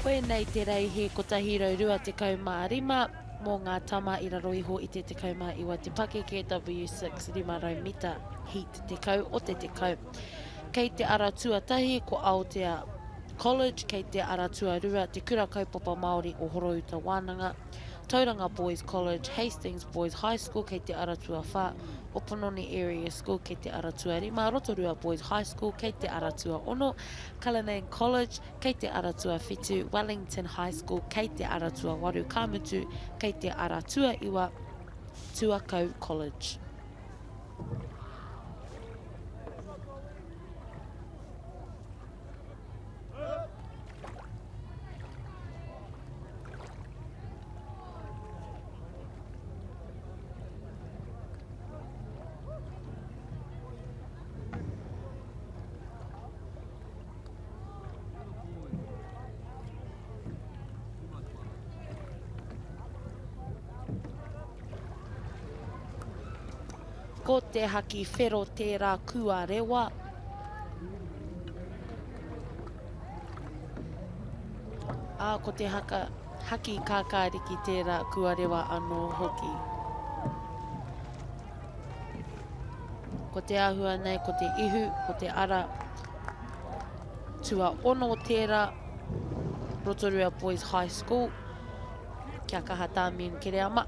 Koe nei te reihe ko tahi raurua te kaumārima mō ngā tama i raro iho i te kaumāiwa te pake KW6 500 mita heat te kau o te kau. Kei te ara tuatahi ko Aotea College, kei te ara tuarua te kura kaupapa Māori o Horouta Wānanga, Tauranga Boys College, Hastings Boys High School, kei te ara tuawha, Opononi Area School, kei te ara tuarima, Rotorua Boys High School, kei te ara tuaono, Cullinan College, kei te ara tuawhitu, Wellington High School, kei te ara tuawaru, Kamutu, kei te ara tuaiwa, Tuakau College. Ko te haki whero tērā kua rewa. Ko te haki kākāriki tērā kua rewa anō hoki. Ko te āhua nei, ko te ihu, ko te ara tua ono tērā Rotorua Boys High School. Kia kaha tāmin kere ama.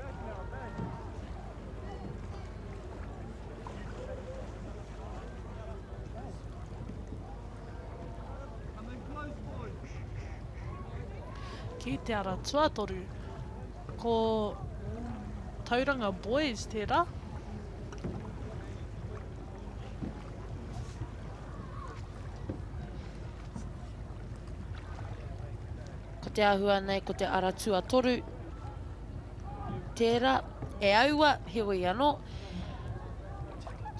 Ki te ara tuatoru, ko Tauranga Boys tērā. Ko te āhua nei, ko te ara tuatoru tērā, e aua, heoi anō.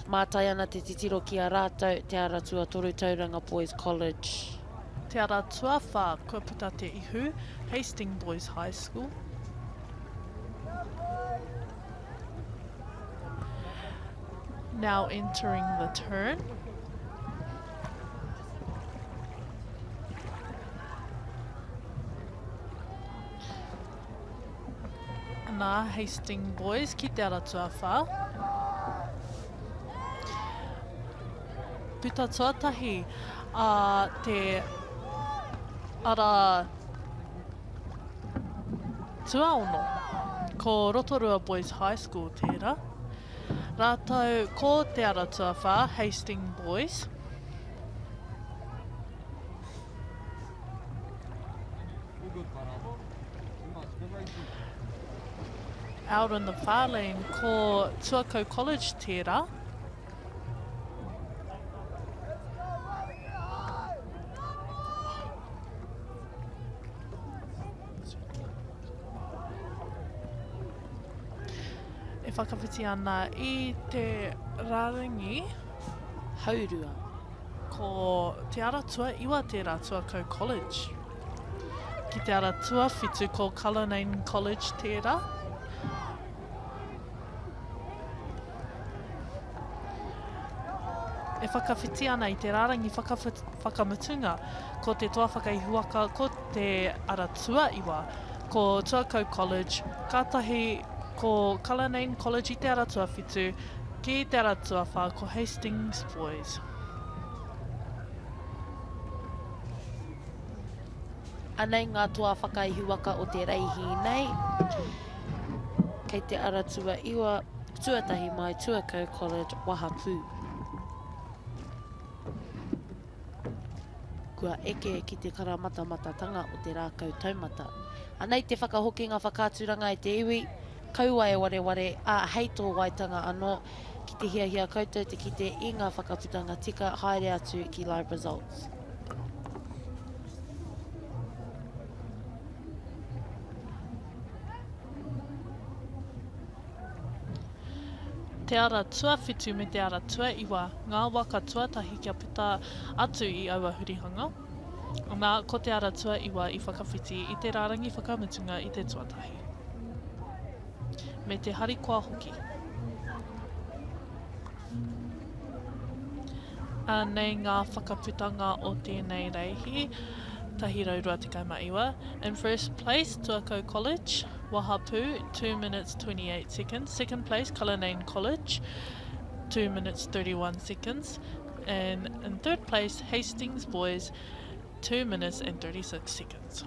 Mātai ana te titiro ki a rātou, te ara tuatoru Tauranga Boys College. Te ara tuawha, kua puta te ihu, Hastings Boys High School. Now entering the turn. Nā Hastings Boys ki te ara tuawha. Puta tuatahi te ara tuaono ko Rotorua Boys High School tērā. Rātou ko te ara tuawha, Hastings Boys. Out in the far lane ko Tuakau College tērā. E whakawhiti ana I te rārangi Haurua. Ko te ara tua iwa tērā Tuakau College. Ki te ara tua whitu ko Cullinan College tērā. E whakawhiti ana I te rārangi whakamutunga ko te toa whakaihuaka ko te ara tua iwa ko Tuakau College. Kātahi ko Cullinan College I te ara tua whitu, ki te ara tua wha ko Hastings Boys. Anei ngā toa whakaihuaka o te reihi nei. Kei te ara tua iwa, tuatahi mai Tuakau College, Wahapū. Kua eke ki te karamata-matatanga o te rākau taumata. Anei te whakahoki ngā whakāturanga I te iwi, kaua e wareware, hei tō waitanga anō, ki te hiahia koutou te kite I ngā whakaputanga tika, haere atu ki live results. Te ara tuawhitu me te ara tuaiwa, ngā waka tuatahi kia puta atu I aua hurihanga. Nā, ko te ara tuaiwa I whakawhiti I te rārangi whakamutunga I te tuatahi. Me te harikoa hoki. Nei ngā whakaputanga o tēnei reihi, tahirau rua te kaimaiwa. In first place, Tuakau College, Wahapu, 2 minutes 28 seconds. Second place, Cullinane College, 2 minutes 31 seconds. And in third place, Hastings Boys, 2 minutes and 36 seconds.